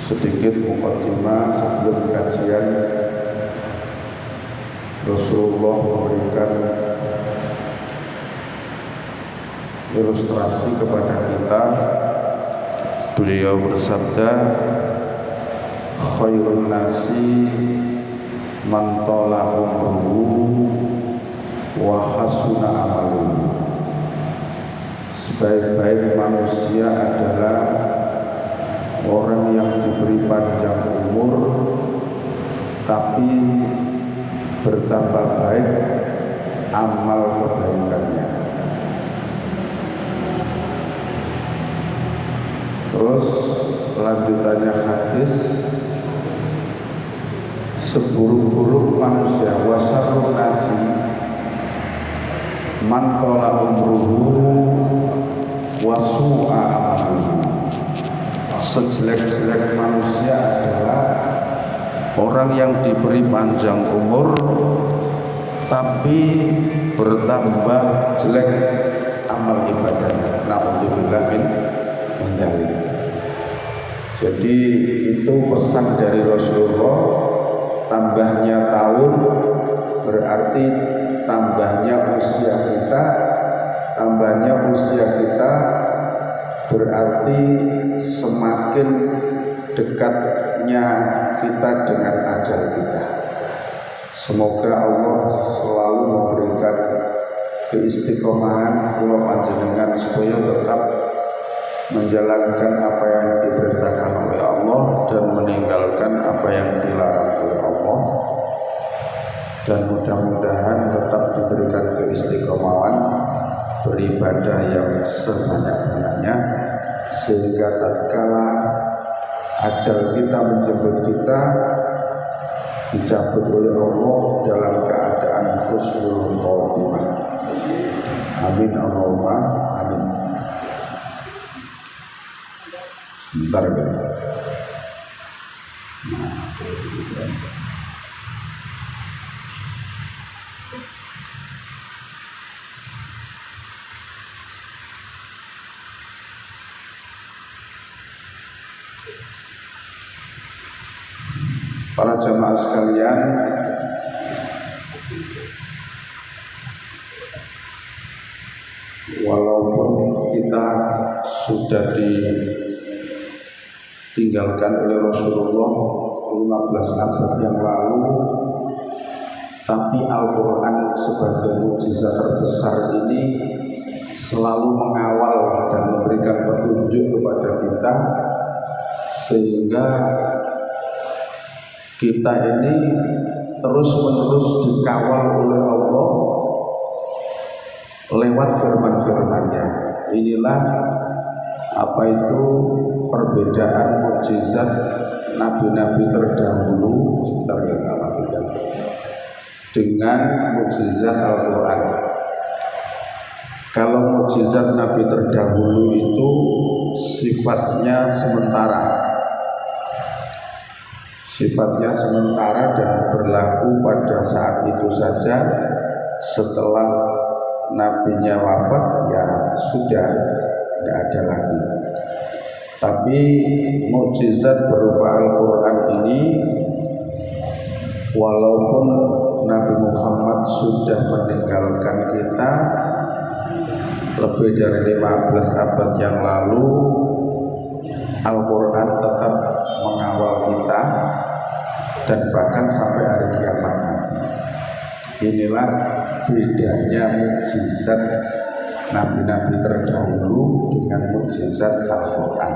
sedikit mukadimah sebelum kajian. Rasulullah memberikan ilustrasi kepada kita. Beliau bersabda, khairun nasi man tala umruhu wa hasuna amaluhu. Sebaik-baik manusia adalah orang yang diberi panjang umur tapi bertambah baik amal kebaikannya. Terus lanjutannya hadis, seburuk-buruk manusia wasarun nasi man tola umruhu wasu'a amaluhu. Sejelek-jelek manusia adalah orang yang diberi panjang umur tapi bertambah jelek amal ibadahnya. Na'udzubillah min dzalik. Jadi itu pesan dari Rasulullah. Tambahnya tahun berarti tambahnya usia kita. Tambahnya usia kita berarti semakin dekatnya kita dengan ajal kita. Semoga Allah selalu memberikan keistiqomahan kula panjenengan supaya tetap menjalankan apa yang diperintahkan oleh Allah dan meninggalkan apa yang dilarang oleh Allah, dan mudah-mudahan tetap diberikan keistiqomahan beribadah yang sebanyak-banyaknya sehingga tatkala ajal kita menjemput kita dicabut oleh Allah dalam keadaan husnul khotimah. Amin Allahumma amin. Sebentar ya. Para jamaah sekalian, walaupun kita sudah ditinggalkan oleh Rasulullah 15 abad yang lalu, tapi Al-Quran sebagai mukjizat terbesar ini selalu mengawal dan memberikan petunjuk kepada kita, sehingga kita ini terus-menerus dikawal oleh Allah lewat firman-firman-Nya. Inilah apa itu perbedaan mukjizat nabi-nabi terdahulu dengan mukjizat Al-Quran. Kalau mukjizat nabi terdahulu itu sifatnya sementara dan berlaku pada saat itu saja. Setelah nabinya wafat ya sudah tidak ada lagi. Tapi mukjizat berupa Al-Quran ini, walaupun Nabi Muhammad sudah meninggalkan kita lebih dari 15 abad yang lalu, Al-Quran tetap mengawal kita dan bahkan sampai hari kiamat nanti. Inilah bedanya mukjizat nabi-nabi terdahulu dengan mukjizat Al-Quran.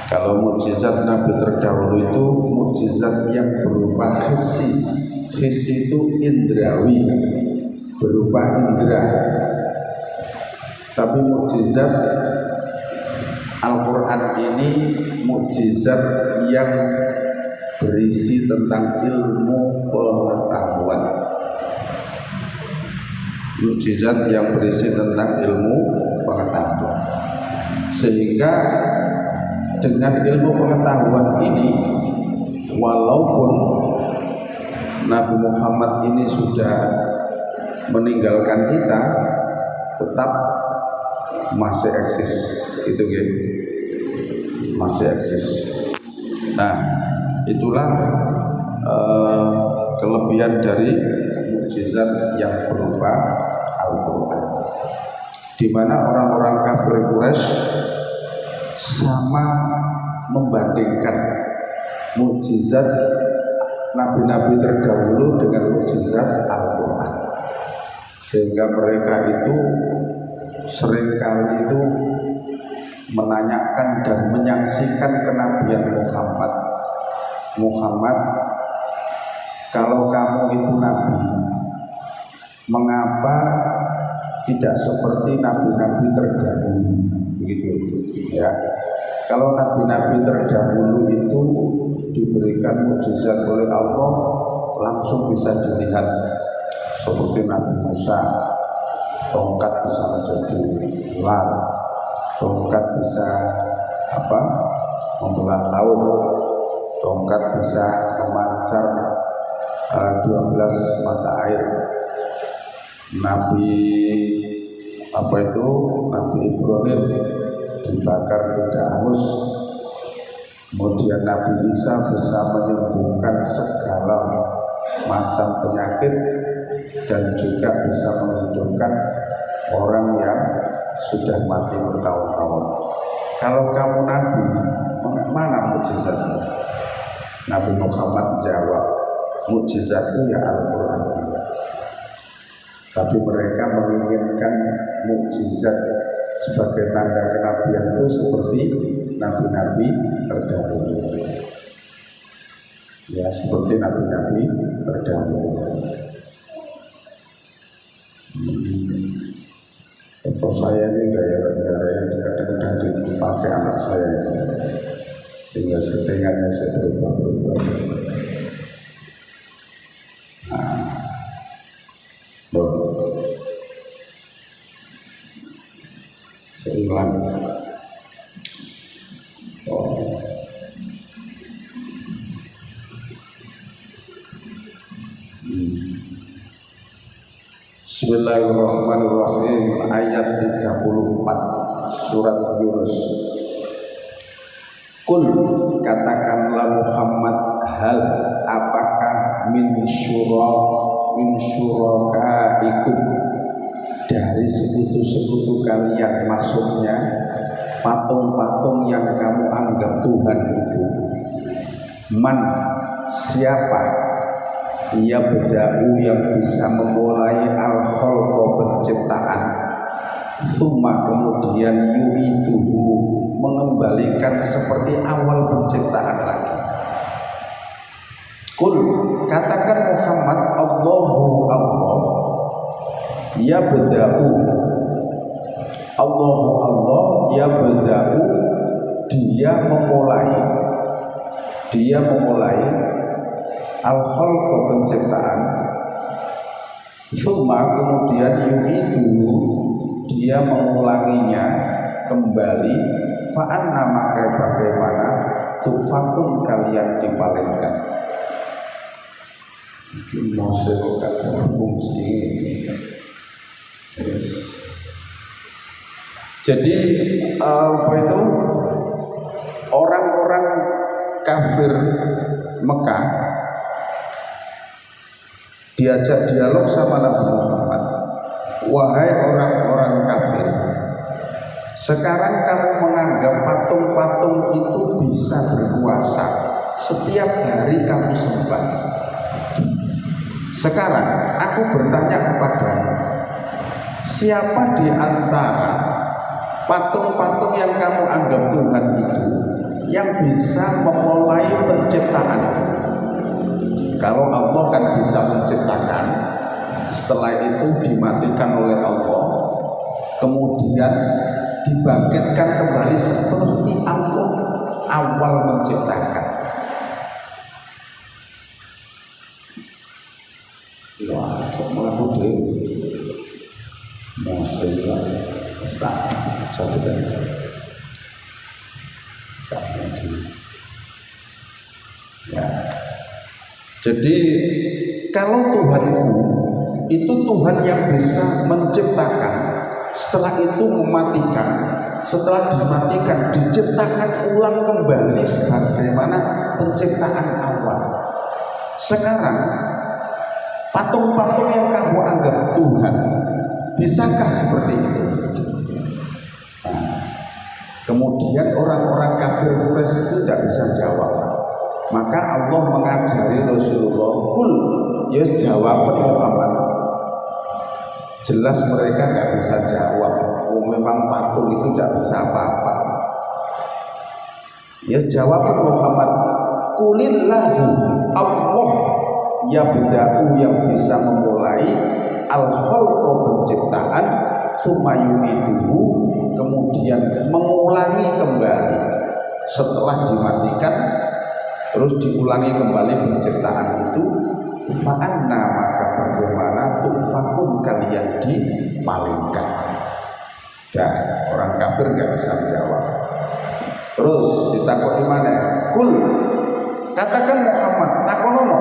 Kalau mukjizat nabi terdahulu itu mukjizat yang berupa hissi. Hissi itu indrawi, berupa indera. Tapi mukjizat Al-Quran ini mukjizat yang berisi tentang ilmu pengetahuan. Mukjizat yang berisi tentang ilmu pengetahuan. Sehingga dengan ilmu pengetahuan ini, walaupun Nabi Muhammad ini sudah meninggalkan kita, tetap masih eksis. Itu gitu, masih eksis. Nah, itulah kelebihan dari mukjizat yang berupa Al-Quran, di mana orang-orang kafir Quraisy sama membandingkan mukjizat nabi-nabi terdahulu dengan mukjizat Al-Quran, sehingga mereka itu seringkali itu menanyakan dan menyaksikan kenabian Muhammad, kalau kamu itu nabi, mengapa tidak seperti nabi-nabi terdahulu? Begitu ya. Kalau nabi-nabi terdahulu itu diberikan mukjizat oleh Allah, langsung bisa dilihat, seperti Nabi Musa, tongkat bisa menjadi ular, tongkat bisa membelah laut, tongkat bisa memancar 12 mata air. Nabi Ibrahim dibakar tidak hangus. Kemudian Nabi Isa bisa menyembuhkan segala macam penyakit dan juga bisa menghidupkan orang yang sudah mati bertahun-tahun. Kalau kamu nabi, mana mukjizatmu? Nabi Muhammad jawab, mukjizatku ya Al-Quran. Tapi mereka menginginkan mukjizat sebagai tanda kenabian itu seperti nabi-nabi terdahulu. Ya, seperti nabi-nabi terdahulu. Kalau saya ini gaya-gaya yang kadang-kadang dipakai anak saya ini, sehingga settingannya saya berubah-ubah. Seulang. Bismillahirrahmanirrahim. Ayat 34 surat Yunus. Kul, katakanlah Muhammad, hal apakah min syurakaikum, dari sekutu-sekutu kalian, maksudnya patung-patung yang kamu anggap Tuhan itu, man, siapa, ia beda'u yang bisa memulai al-khalqa penciptaan, thumma kemudian yu'iduhu mengembalikan seperti awal penciptaan lagi. Kul, katakan Muhammad, Allahu Allah ya beda'u, Allah ya beda'u, dia memulai al-khalqa penciptaan, thumma kemudian yu'idu, dia mengulanginya kembali, fa'anna maka bagaimana tufakun kalian dipalingkan. Mungkin mau serokan fungsi. Yes. Jadi orang-orang kafir Mekah diajak dialog sama Nabi Muhammad, wahai orang-orang kafir, sekarang kamu menganggap patung-patung itu bisa berkuasa, setiap hari kamu sembah. Sekarang aku bertanya kepadamu, siapa di antara patung-patung yang kamu anggap Tuhan itu yang bisa memulai penciptaan? Kalau Allah kan bisa menciptakan, setelah itu dimatikan oleh Allah, kemudian dibangkitkan kembali seperti Allah awal menciptakan. Wah, kok melaku deh, masalah, tak sabar. Ya. Jadi kalau Tuhanku itu Tuhan yang bisa menciptakan, setelah itu mematikan, setelah dimatikan diciptakan ulang kembali sebagaimana penciptaan awal. Sekarang patung-patung yang kamu anggap Tuhan, bisakah seperti itu? Kemudian orang-orang kafir Quraisy itu tidak bisa jawab. Maka Allah mengajari Rasulullah, "Kul, yus jawab Muhammad." Jelas mereka nggak bisa jawab. Memang patung itu tidak bisa apa-apa. Yus jawab Muhammad, "Kulillahu, Allah yabda'u yang bisa memulai al-khalqa penciptaan, sumayu'iduhu kemudian mengulangi kembali setelah dimatikan, terus diulangi kembali penciptaan itu. Fa'anna maka bagaimana tufakun kalian dipalingkan." Dan orang kafir nggak bisa menjawab. Terus ditakoni mana? Kul, katakan Muhammad, takonono,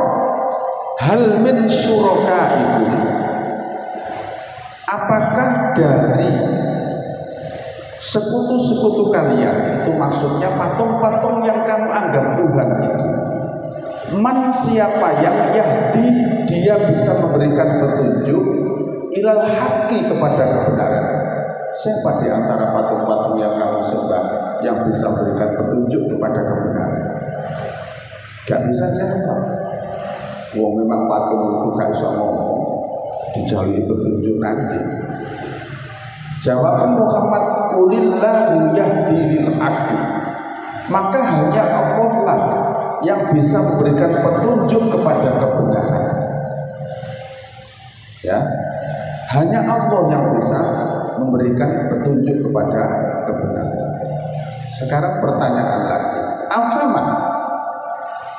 hal min syurakaikum, apakah dari sekutu-sekutu kalian, itu maksudnya patung-patung yang kamu anggap Tuhan itu, man siapa yang yahdi dia bisa memberikan petunjuk ilal haqqi kepada kebenaran. Siapa di antara patung-patung yang kamu sembah yang bisa memberikan petunjuk kepada kebenaran? Gak bisa jawab. Wah, memang patung itu gak bisa ngomong, dijali petunjuk nanti. Jawab Muhammad, "Qulillahu yahdi lil haqqi." Maka hanya Allah lah yang bisa memberikan petunjuk kepada kebenaran. Ya, hanya Allah yang bisa memberikan petunjuk kepada kebenaran. Sekarang pertanyaan lagi, afaman,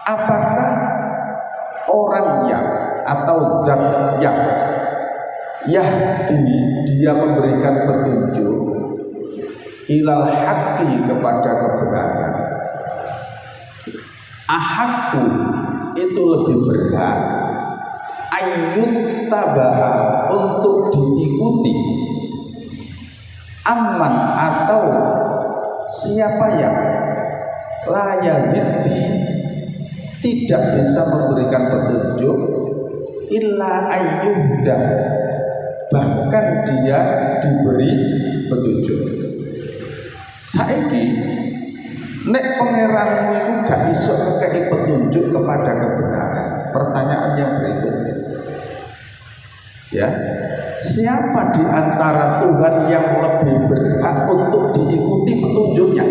apakah orang yang atau zat yang yahdi dia memberikan petunjuk ilal haqqi kepada kebenaran, ahakku itu lebih berhak ayyut taba'a untuk diikuti, aman atau siapa yang layahidi tidak bisa memberikan petunjuk illa ayyuhda, bahkan dia diberi petunjuk. Saiki nek pangeranmu itu gak iso ngekei petunjuk kepada kebenaran. Pertanyaan yang berikutnya, ya, siapa di antara Tuhan yang lebih berhak untuk diikuti petunjuknya?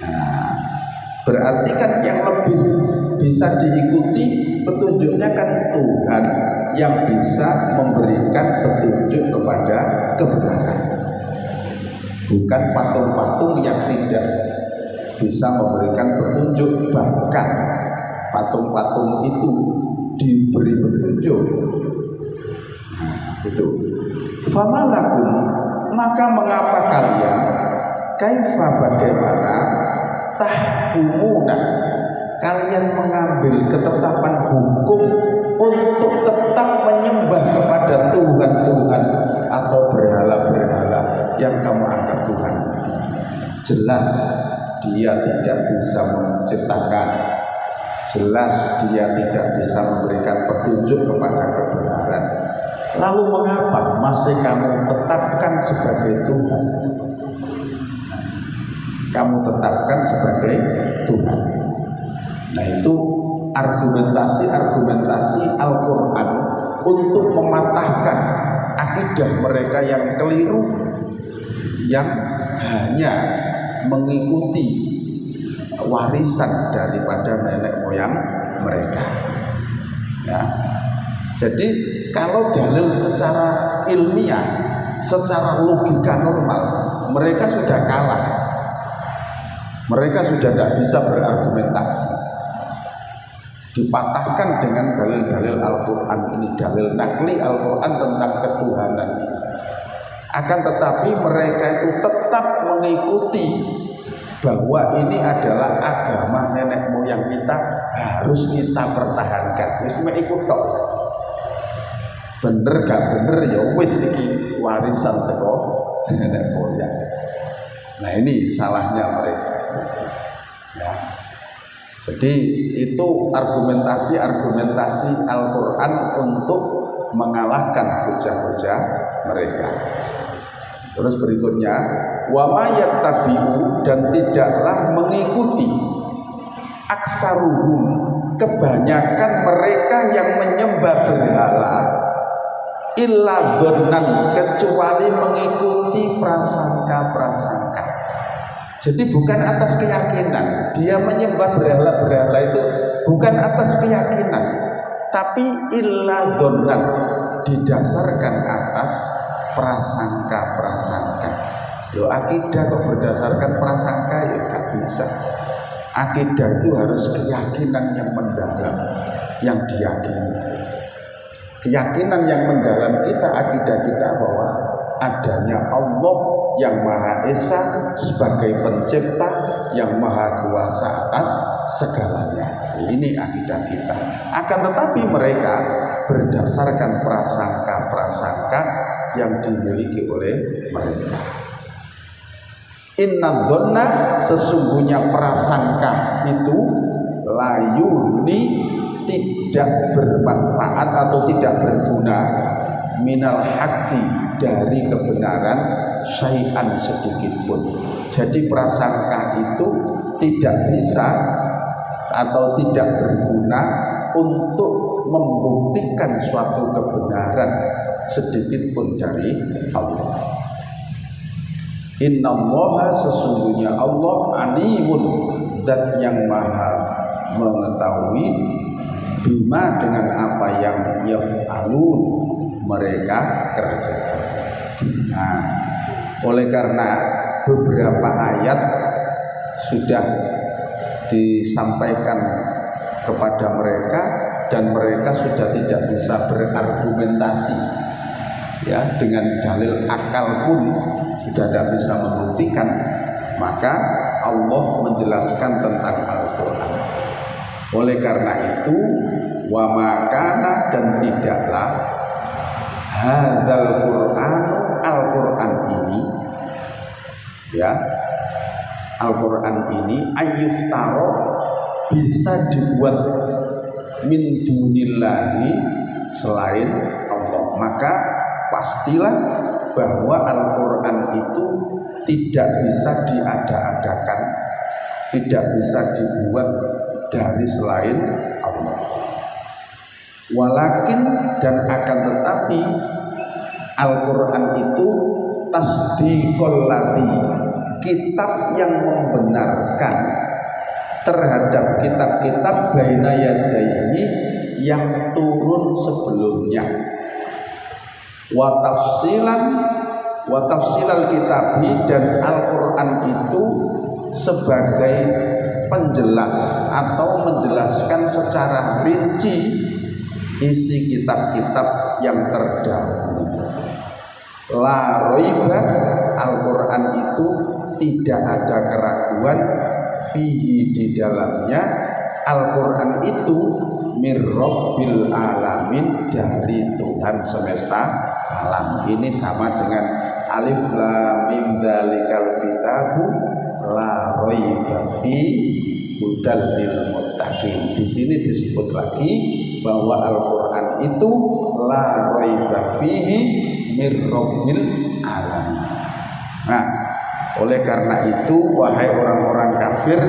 Nah, berarti kan yang lebih bisa diikuti petunjuknya kan Tuhan yang bisa memberikan petunjuk kepada kebenaran, bukan patung-patung yang tidak bisa memberikan petunjuk. Bahkan patung-patung itu diberi petunjuk. Itu famalakum, maka mengapa kalian kaifa bagaimana tahkumuna kalian mengambil ketetapan hukum untuk tetap menyembah kepada Tuhan-Tuhan atau berhala-berhala yang kamu anggap Tuhan. Jelas dia tidak bisa menciptakan, jelas dia tidak bisa memberikan petunjuk kepada kebenaran. Lalu mengapa masih kamu tetapkan sebagai Tuhan? Kamu tetapkan sebagai Tuhan. Nah, itu argumentasi Al-Quran untuk mematahkan akidah mereka yang keliru, yang hanya mengikuti warisan daripada nenek moyang mereka. Ya. Jadi kalau dalil secara ilmiah, secara logika normal, mereka sudah kalah. Mereka sudah tidak bisa berargumentasi. Dipatahkan dengan dalil-dalil Al-Quran ini, dalil nakli Al-Quran tentang ketuhanan. Akan tetapi mereka itu tetap mengikuti bahwa ini adalah agama nenek moyang kita, harus kita pertahankan. Wis mek ikut tok. Bener gak bener ya wis iki warisan teko nenek moyang. Nah, ini salahnya mereka. Ya. Jadi itu argumentasi Al-Quran untuk mengalahkan hujah-hujah mereka. Terus berikutnya, wa ma yattabi'u, dan tidaklah mengikuti aktsaruhum, kebanyakan mereka yang menyembah berhala, illa dzannan, kecuali mengikuti prasangka-prasangka. Jadi bukan atas keyakinan, dia menyembah berhala-berhala itu bukan atas keyakinan, tapi illa dzannan, didasarkan atas prasangka-prasangka. Loh, akidah kok berdasarkan prasangka? Ya gak bisa. Akidah itu harus keyakinan yang mendalam, yang diyakini. Keyakinan yang mendalam kita, akidah kita bahwa adanya Allah yang Maha Esa sebagai pencipta, yang Maha Kuasa atas segalanya. Ini akidah kita. Akan tetapi mereka berdasarkan prasangka-prasangka yang dimiliki oleh mereka. Inna dzanna, sesungguhnya prasangka itu layuni, tidak bermanfaat atau tidak berguna, minal haqqi, dari kebenaran, syai'an, sedikit pun. Jadi prasangka itu tidak bisa atau tidak berguna untuk membuktikan suatu kebenaran sedikit pun dari Allah. Innallaha, sesungguhnya Allah, alimun, zat yang maha mengetahui, bima, dengan apa yang yaf'alun, mereka kerjakan. Nah, oleh karena beberapa ayat sudah disampaikan kepada mereka dan mereka sudah tidak bisa berargumentasi, ya, dengan dalil akal pun sudah tidak bisa membuktikan, maka Allah menjelaskan tentang Al-Quran. Oleh karena itu, wa makana, dan tidaklah hadzal Qur'an, Al-Quran ini, ya, Al-Quran ini ayyuftaro, bisa dibuat min dunillahi, selain Allah. Maka pastilah bahwa Al-Quran itu tidak bisa diada-adakan, tidak bisa dibuat dari selain Allah. Walakin, dan akan tetapi Al-Quran itu tasdiqul ladzi, kitab yang membenarkan terhadap kitab-kitab baina yadaihi, yang turun sebelumnya. Wa tafsilal kitabi, dan Al-Quran itu sebagai penjelas atau menjelaskan secara rinci isi kitab-kitab yang terdahulu. La raiba, Al-Quran itu tidak ada keraguan, fihi, di dalamnya. Al-Quran itu mir rabbil alamin, dari Tuhan semesta alam. Ini sama dengan alif lam mim dzalikal kitabu la raiba fi hudal lil muttaqin. Di sini disebut lagi bahwa Al-Quran itu la raiba fihi mir rabbil alamin. Nah, oleh karena itu, wahai orang-orang kafir,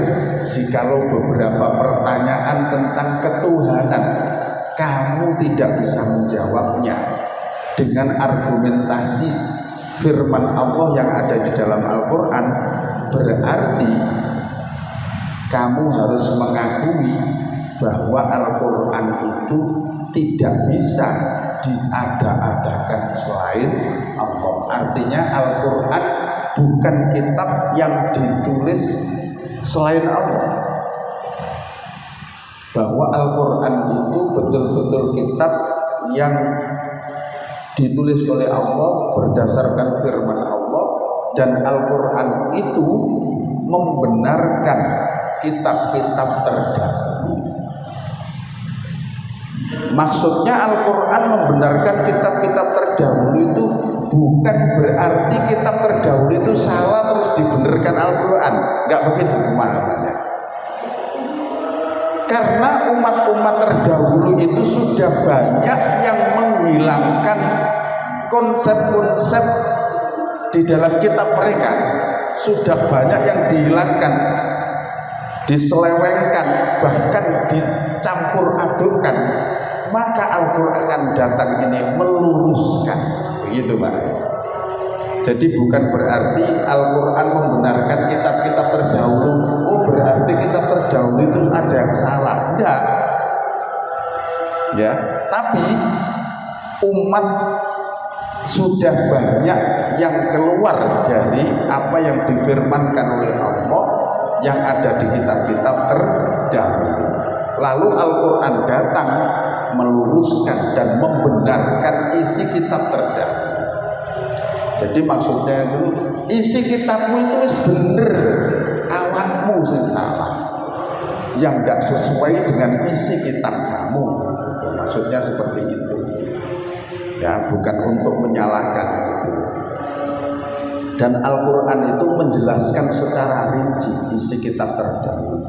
jikalau beberapa pertanyaan tentang ketuhanan kamu tidak bisa menjawabnya dengan argumentasi firman Allah yang ada di dalam Al-Quran, berarti kamu harus mengakui bahwa Al-Quran itu tidak bisa diada-adakan selain Allah. Artinya Al-Quran bukan kitab yang ditulis selain Allah, bahwa Al-Quran itu betul-betul kitab yang ditulis oleh Allah berdasarkan firman Allah, dan Al-Quran itu membenarkan kitab-kitab terdahulu. Maksudnya Al-Quran membenarkan kitab-kitab terdahulu itu bukan berarti kitab terdahulu itu salah terus dibenarkan Al-Quran. Enggak begitu pemahamannya. Karena umat-umat terdahulu itu sudah banyak yang menghilangkan konsep-konsep di dalam kitab mereka, sudah banyak yang dihilangkan, diselewengkan, bahkan dicampur adukkan. Maka Al-Quran datang ini meluruskan, begitu Pak. Jadi bukan berarti Al-Quran membenarkan kitab-kitab terdahulu. Oh berarti kitab terdahulu itu ada yang salah. Tidak. Ya, tapi umat sudah banyak yang keluar dari apa yang difirmankan oleh Allah yang ada di kitab-kitab terdahulu. Lalu Al-Quran datang meluruskan dan membenarkan isi kitab terdahulu. Jadi maksudnya itu isi kitabmu itu wis bener, awakmu sing salah, yang tidak sesuai dengan isi kitab kamu. Maksudnya seperti itu. Ya, bukan untuk menyalahkan. Dan Al-Quran itu menjelaskan secara rinci isi kitab terdahulu.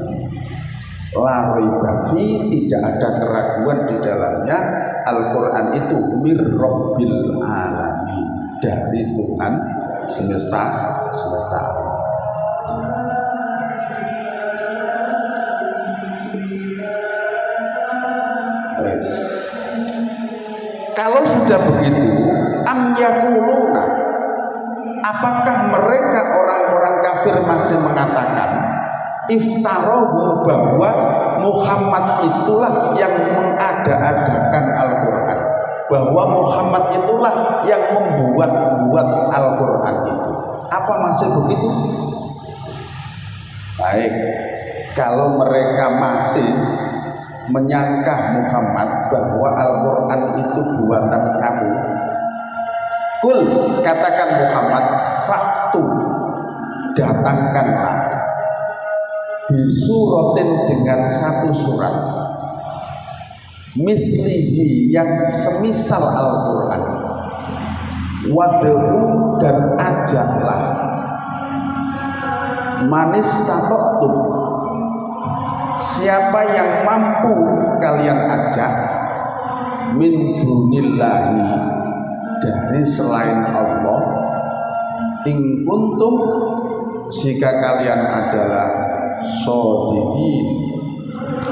La raiba fi, tidak ada keraguan di dalamnya. Al-Quran itu mir rabbil alamin, dari Tuhan semesta alam. Yes. Kalau sudah begitu, am yakuluna, apakah mereka orang-orang kafir masih mengatakan iftarahu, bahwa Muhammad itulah yang mengada-adakan Al-Quran, bahwa Muhammad itulah yang membuat-buat Al-Quran itu? Apa masih begitu? Baik, kalau mereka masih menyangka Muhammad bahwa Al-Quran itu buatan kamu, kul, katakan Muhammad, faktu, datangkanlah bisuratin, dengan satu surat, mithlihi, yang semisal Al-Quran, wad'u, dan ajaklah, manis tatoktum, siapa yang mampu kalian ajak, min dunillahi, dari selain Allah, in kuntum, jika kalian adalah shodiqin,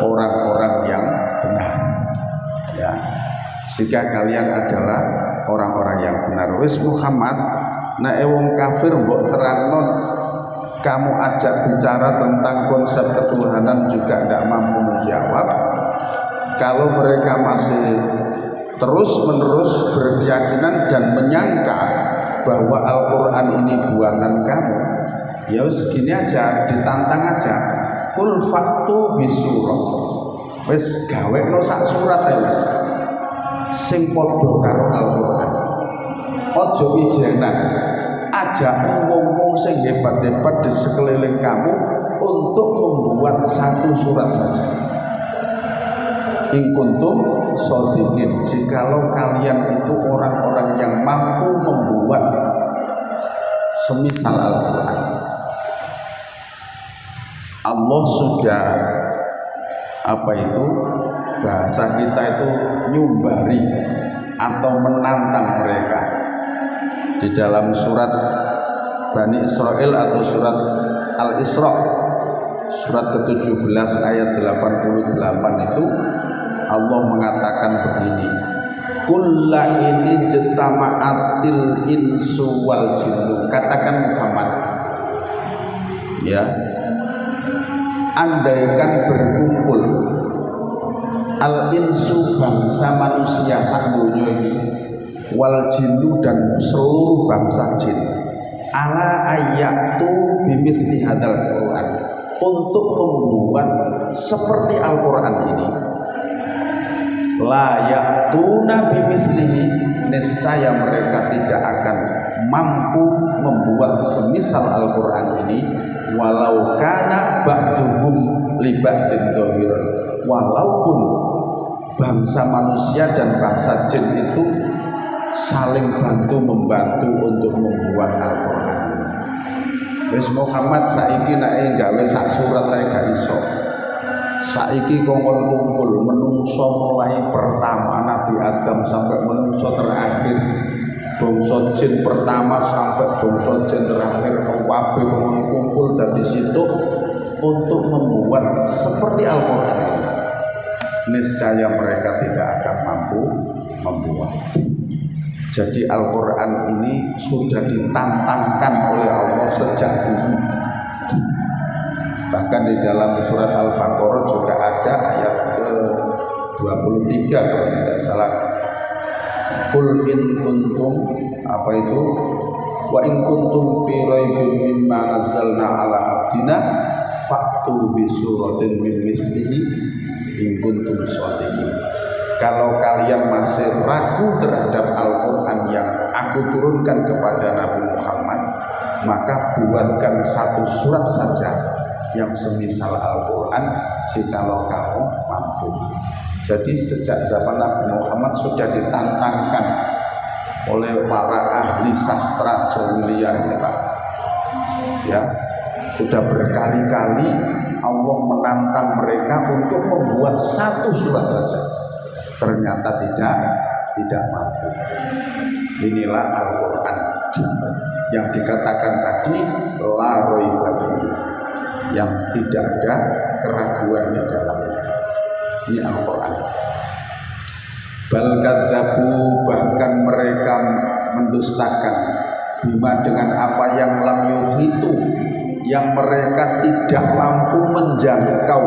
orang-orang yang benar. Ya, jika kalian adalah orang-orang yang benar. Wis Muhammad, nek wong kafir mbok terangno, kamu ajak bicara tentang konsep ketuhanan juga tidak mampu menjawab. Kalau mereka masih terus-menerus berkeyakinan dan menyangka bahwa Al-Quran ini buatan kamu, ya segini aja, ditantang aja. Kul faktu bisurah, wis gawe no sak surat ya wis, sing padha karo Al-Quran. Ojo ijenan, ajak ngomong sing hebat-hebat di sekeliling kamu untuk membuat satu surat saja. In kuntum shodiqin, jikalau kalian itu orang-orang yang mampu membuat semisal Al-Quran. Allah sudah bahasa kita itu nyumbari atau menantang mereka di dalam surat Bani Israel atau surat Al-Isra, surat ke-17 ayat 88 itu Allah mengatakan begini, kulla ini jetama'atil insu wal jinnu, katakan Muhammad, ya, andaikan berkumpul al insu, bangsa manusia sak donya ini, wal jinnu, dan seluruh bangsa jin, ala ayatu bimithli hadzal Quran, untuk membuat seperti Al-Quran ini, la ya'tuna bimithlihi, niscaya mereka tidak akan mampu membuat semisal Al-Quran ini, walau kana ba'duhum li ba'din dhahirun, walaupun bangsa manusia dan bangsa jin itu saling bantu membantu untuk membuat Al-Quran ini. Wis Muhammad saiki nek gawe sak surat ae gak iso. saiki kongkon kumpul menungso mulai pertama Nabi Adam sampai menungso terakhir, bangsa jin pertama sampai bangsa jin terakhir, kabeh kongkon kumpul dari situ untuk membuat seperti Al-Quran ini, niscaya mereka tidak akan mampu membuat. Jadi Al-Quran ini sudah ditantangkan oleh Allah sejak dulu. Bahkan di dalam surat Al-Baqarah juga ada ayat ke-23 kalau tidak salah. Qul in kuntum, apa itu? Wa in kuntum fi raibin mimma nazzalna ala abdina fa'tu bi suratin min mithlihi in kuntum shadiqin. Kalau kalian masih ragu terhadap Al-Quran yang aku turunkan kepada Nabi Muhammad, maka buatkan satu surat saja yang semisal Al-Quran jikalau kamu mampu. Jadi sejak zaman Nabi Muhammad sudah ditantangkan oleh para ahli sastra jahiliyah ini, Pak. Ya, sudah berkali-kali Allah menantang mereka untuk membuat satu surat saja. Ternyata tidak mampu. Inilah Al-Quran yang dikatakan tadi la raiba fihi, yang tidak ada keraguan di dalamnya. Ini Al-Quran. Bal kadzabu, bahkan mereka mendustakan bima, dengan apa yang lam yuhitu, yang mereka tidak mampu menjangkau